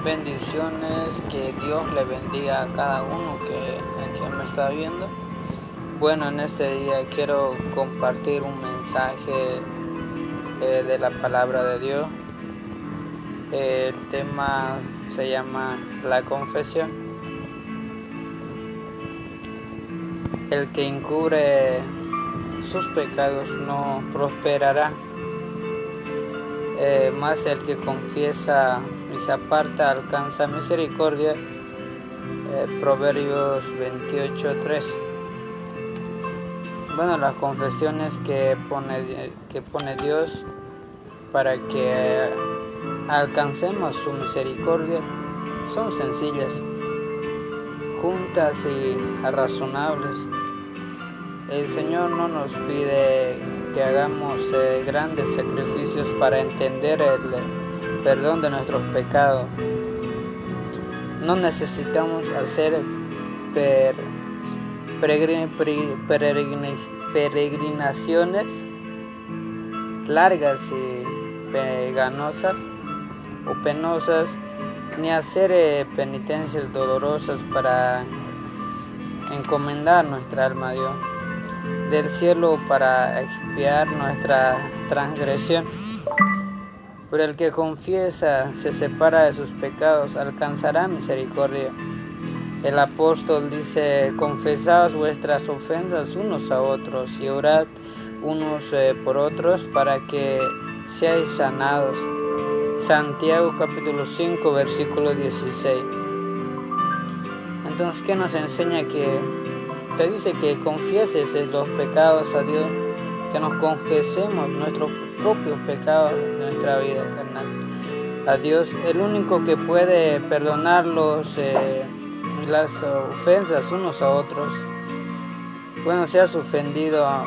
Bendiciones, que Dios le bendiga a cada uno que me está viendo. Bueno, en este día quiero compartir un mensaje de la palabra de Dios. El tema se llama la confesión. El que encubre sus pecados no prosperará, más el que confiesa y se aparta alcanza misericordia. Proverbios 28:3. Bueno, las confesiones que pone Dios para que alcancemos su misericordia son sencillas, juntas y razonables. El Señor no nos pide que hagamos grandes sacrificios para entender el perdón de nuestros pecados. No necesitamos hacer peregrinaciones largas y penosas, ni hacer penitencias dolorosas para encomendar nuestra alma a Dios del cielo para expiar nuestra transgresión. Pero el que confiesa, se separa de sus pecados, alcanzará misericordia. El apóstol dice: confesaos vuestras ofensas unos a otros y orad unos por otros para que seáis sanados. Santiago capítulo 5 versículo 16. Entonces, ¿qué nos enseña? Que te dice que confieses los pecados a Dios, que nos confesemos nuestros propios pecados de nuestra vida carnal a Dios, el único que puede perdonar las ofensas unos a otros. Bueno, si has ofendido a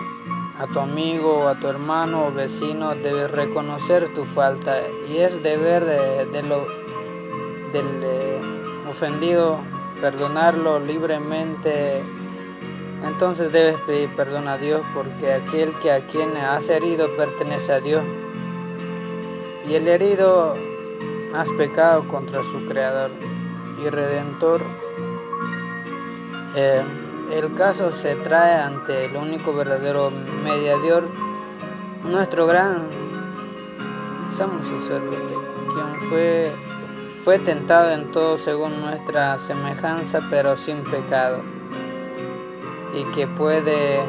tu amigo, a tu hermano o vecino, debes reconocer tu falta y es deber del ofendido perdonarlo libremente. Entonces debes pedir perdón a Dios, porque aquel a quien has herido pertenece a Dios, y el herido has pecado contra su Creador y Redentor. El caso se trae ante el único verdadero mediador, nuestro gran sumo sacerdote, quien fue tentado en todo según nuestra semejanza, pero sin pecado, y que puede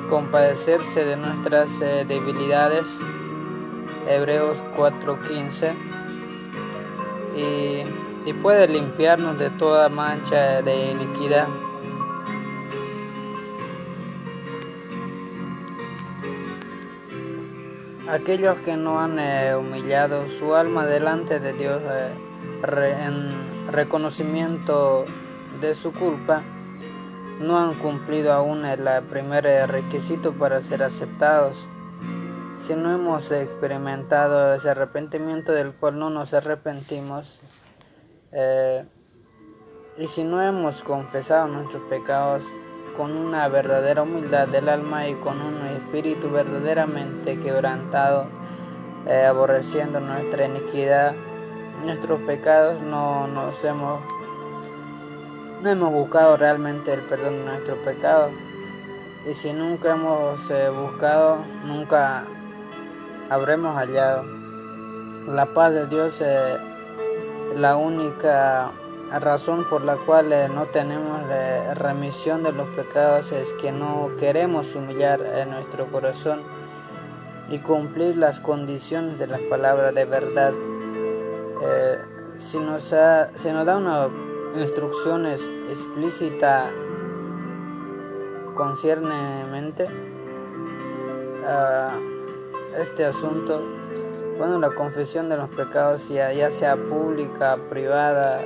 compadecerse de nuestras debilidades. Hebreos 4:15. Y puede limpiarnos de toda mancha de iniquidad. Aquellos que no han humillado su alma delante de Dios en reconocimiento de su culpa, no han cumplido aún el primer requisito para ser aceptados. Si no hemos experimentado ese arrepentimiento del cual no nos arrepentimos, y si no hemos confesado nuestros pecados con una verdadera humildad del alma y con un espíritu verdaderamente quebrantado, aborreciendo nuestra iniquidad, nuestros pecados, no hemos buscado realmente el perdón de nuestros pecados. Y si nunca hemos buscado, nunca habremos hallado. La paz de Dios, la única razón por la cual no tenemos remisión de los pecados, es que no queremos humillar nuestro corazón y cumplir las condiciones de las palabras de verdad. Si nos da una instrucciones explícitas conciernemente a este asunto, bueno, la confesión de los pecados, ya sea pública, privada,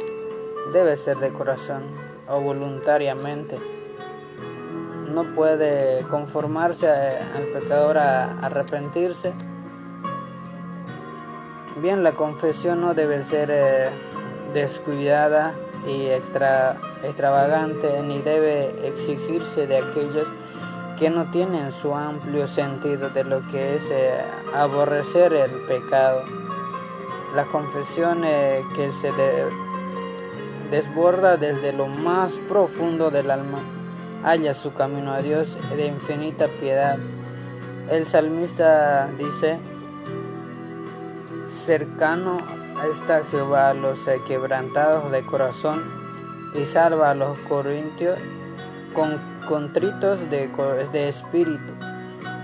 debe ser de corazón o voluntariamente. No puede conformarse al pecador a arrepentirse. Bien, la confesión no debe ser descuidada y extravagante, ni debe exigirse de aquellos que no tienen su amplio sentido de lo que es aborrecer el pecado. La confesión que se desborda desde lo más profundo del alma halla su camino a Dios de infinita piedad. El salmista dice: cercano está Jehová a los quebrantados de corazón y salva a los contritos de espíritu.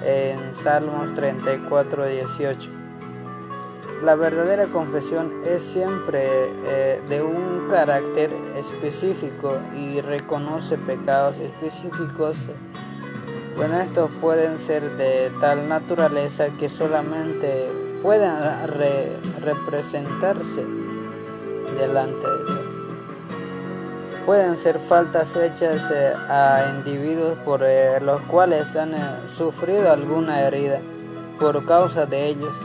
En Salmos 34:18. La verdadera confesión es siempre de un carácter específico y reconoce pecados específicos. Bueno, estos pueden ser de tal naturaleza que solamente pueden representarse delante de Dios. Pueden ser faltas hechas a individuos por los cuales han sufrido alguna herida por causa de ellos,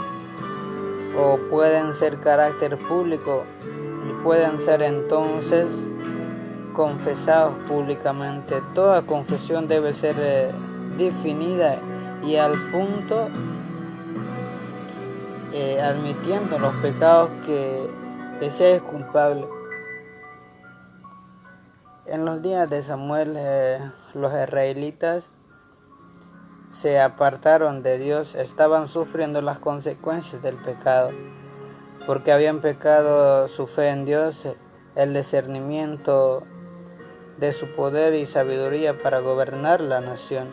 o pueden ser carácter público y pueden ser entonces confesados públicamente. Toda confesión debe ser definida y al punto admitiendo los pecados que se es culpable. En los días de Samuel, los israelitas se apartaron de Dios, estaban sufriendo las consecuencias del pecado, porque habían pecado su fe en Dios, el discernimiento de su poder y sabiduría para gobernar la nación,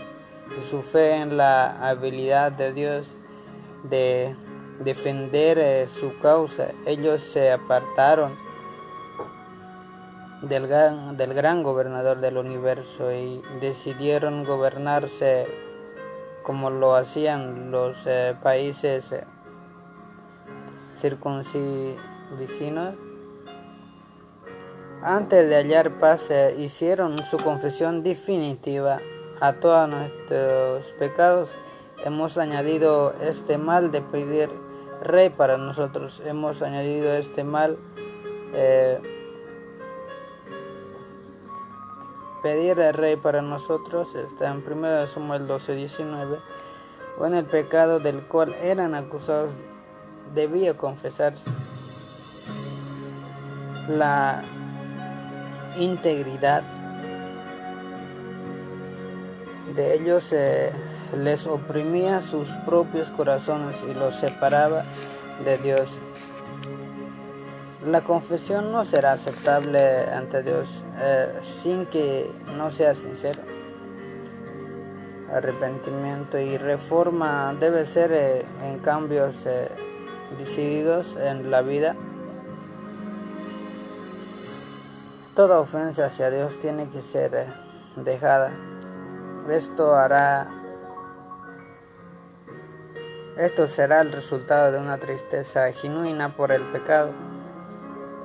y su fe en la habilidad de Dios de defender su causa. Ellos se apartaron del gran gobernador del universo y decidieron gobernarse como lo hacían los países circunvecinos. Antes de hallar paz, hicieron su confesión definitiva. A todos nuestros pecados hemos añadido este mal de pedir rey para nosotros. Hemos añadido este mal, pedir el rey para nosotros. Está en 1 Samuel 12:19. Bueno, el pecado del cual eran acusados debía confesarse. La integridad de ellos les oprimía sus propios corazones y los separaba de Dios. La confesión no será aceptable ante Dios sin que no sea sincero. Arrepentimiento y reforma debe ser en cambios decididos en la vida. Toda ofensa hacia Dios tiene que ser dejada. Esto será el resultado de una tristeza genuina por el pecado.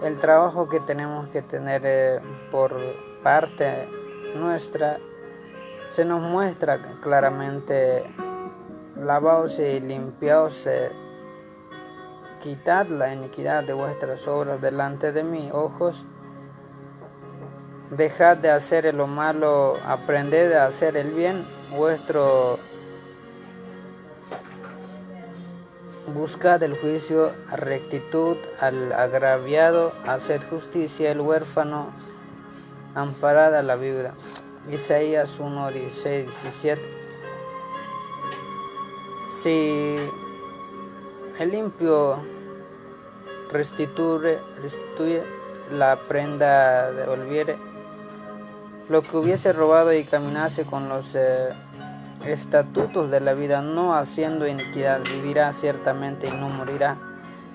El trabajo que tenemos que tener por parte nuestra se nos muestra claramente: lavaos y limpiaos, quitad la iniquidad de vuestras obras delante de mis ojos. Dejad de hacer lo malo, aprended a hacer el bien. Buscad el juicio, rectitud al agraviado, haced justicia al huérfano, amparad a la viuda. Isaías 1:16-17. Si el limpio restituye la prenda de volviere, lo que hubiese robado y caminase con los estatutos de la vida, no haciendo iniquidad, vivirá ciertamente y no morirá.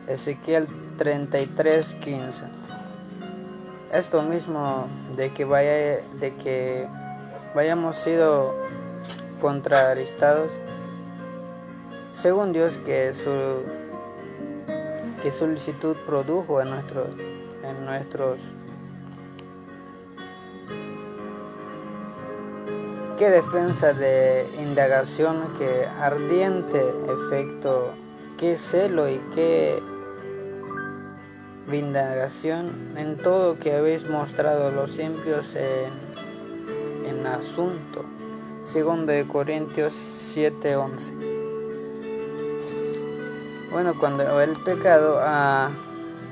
Ezequiel 33:15. Esto mismo de que hayamos sido contraristados, según Dios, que solicitud produjo en nuestros qué defensa de indagación, qué ardiente efecto, qué celo y qué indagación en todo que habéis mostrado los impios en asunto. 2 Corintios 7:11. Bueno, cuando el pecado ha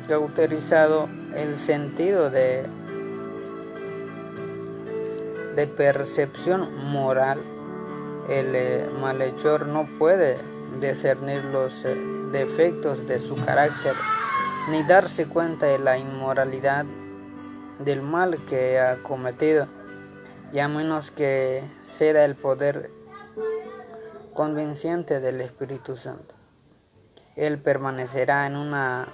cauterizado el sentido de percepción moral, el malhechor no puede discernir los defectos de su carácter, ni darse cuenta de la inmoralidad del mal que ha cometido, y a menos que ceda el poder convincente del Espíritu Santo. Él permanecerá en una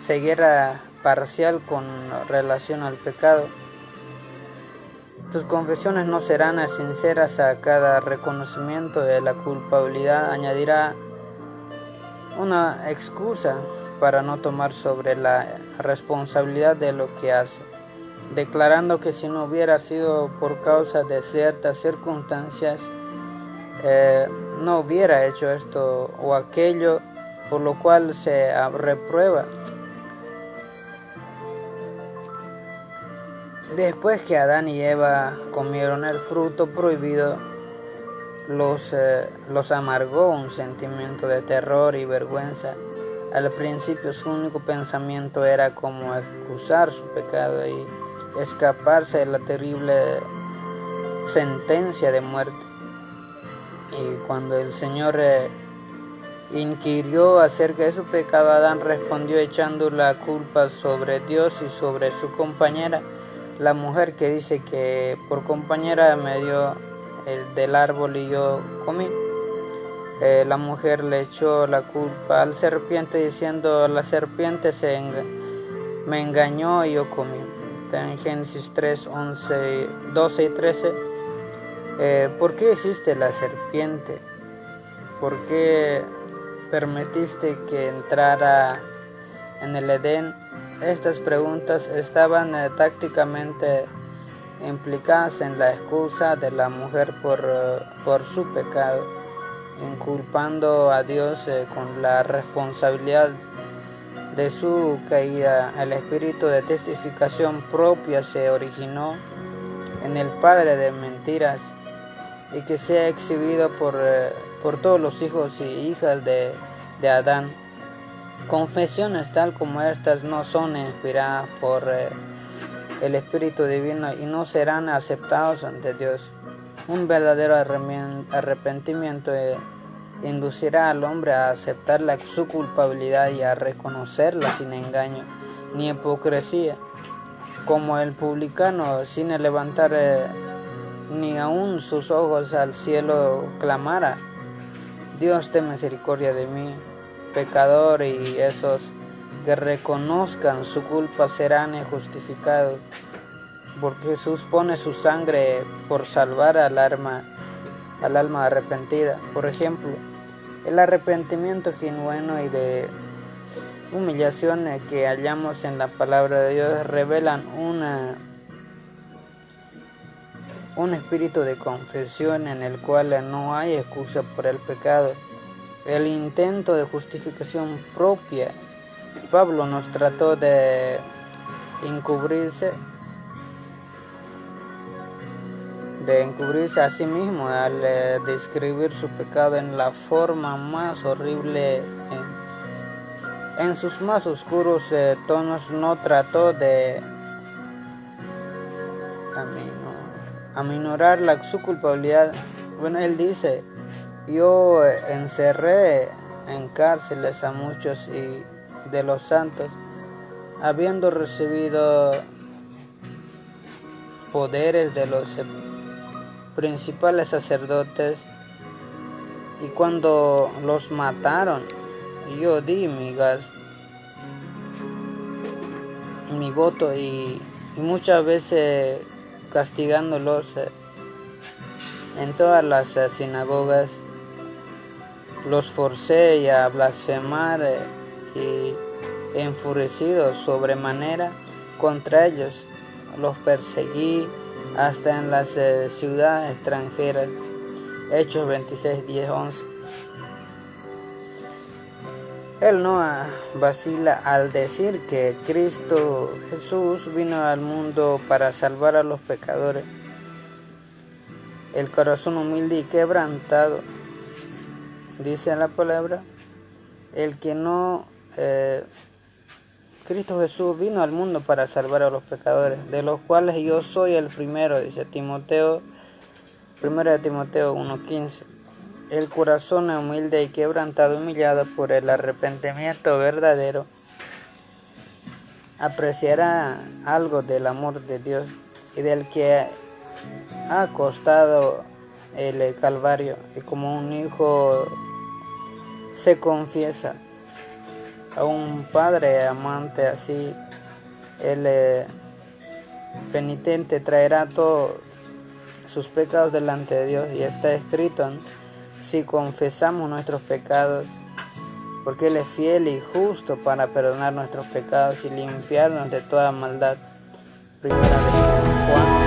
ceguera parcial con relación al pecado. Tus confesiones no serán sinceras. A cada reconocimiento de la culpabilidad añadirá una excusa para no tomar sobre la responsabilidad de lo que hace, declarando que si no hubiera sido por causa de ciertas circunstancias, no hubiera hecho esto o aquello, por lo cual se reprueba. Después que Adán y Eva comieron el fruto prohibido, los amargó un sentimiento de terror y vergüenza. Al principio su único pensamiento era cómo excusar su pecado y escaparse de la terrible sentencia de muerte. Y cuando el Señor inquirió acerca de su pecado, Adán respondió echando la culpa sobre Dios y sobre su compañera, la mujer, que dice que por compañera me dio del árbol y yo comí. La mujer le echó la culpa al serpiente diciendo: la serpiente me engañó y yo comí. Está en Génesis 3, 11, 12 y 13. ¿Por qué hiciste la serpiente? ¿Por qué permitiste que entrara en el Edén? Estas preguntas estaban tácticamente implicadas en la excusa de la mujer por su pecado, inculpando a Dios con la responsabilidad de su caída. El espíritu de testificación propia se originó en el padre de mentiras y que se ha exhibido por todos los hijos y hijas de Adán. Confesiones tal como estas no son inspiradas por el Espíritu Divino y no serán aceptados ante Dios. Un verdadero arrepentimiento inducirá al hombre a aceptar su culpabilidad y a reconocerla sin engaño ni hipocresía, como el publicano, sin levantar ni aun sus ojos al cielo, clamara: Dios, ten misericordia de mí, pecador. Y esos que reconozcan su culpa serán justificados, porque Jesús pone su sangre por salvar al alma arrepentida. Por ejemplo, el arrepentimiento genuino y de humillación que hallamos en la palabra de Dios revelan un espíritu de confesión en el cual no hay excusa por el pecado. El intento de justificación propia. Pablo nos trató de encubrirse a sí mismo al describir su pecado en la forma más horrible. En sus más oscuros tonos no trató de aminorar su culpabilidad. Bueno, él dice: yo encerré en cárceles a muchos y de los santos, habiendo recibido poderes de los principales sacerdotes, y cuando los mataron, yo di mi voto y muchas veces castigándolos en todas las sinagogas. Los forcé a blasfemar y enfurecido sobremanera contra ellos, los perseguí hasta en las ciudades extranjeras. Hechos 26, 10, 11. Él no vacila al decir que Cristo Jesús vino al mundo para salvar a los pecadores. El corazón humilde y quebrantado, dice la palabra, el que no... Cristo Jesús vino al mundo para salvar a los pecadores, de los cuales yo soy el primero, dice Timoteo, 1 Timoteo 1:15. El corazón humilde y quebrantado, humillado por el arrepentimiento verdadero, apreciará algo del amor de Dios y del que ha costado el Calvario, y como un hijo se confiesa a un padre amante así, el penitente traerá todos sus pecados delante de Dios, y está escrito, si confesamos nuestros pecados, porque Él es fiel y justo para perdonar nuestros pecados y limpiarnos de toda maldad. Primera de Juan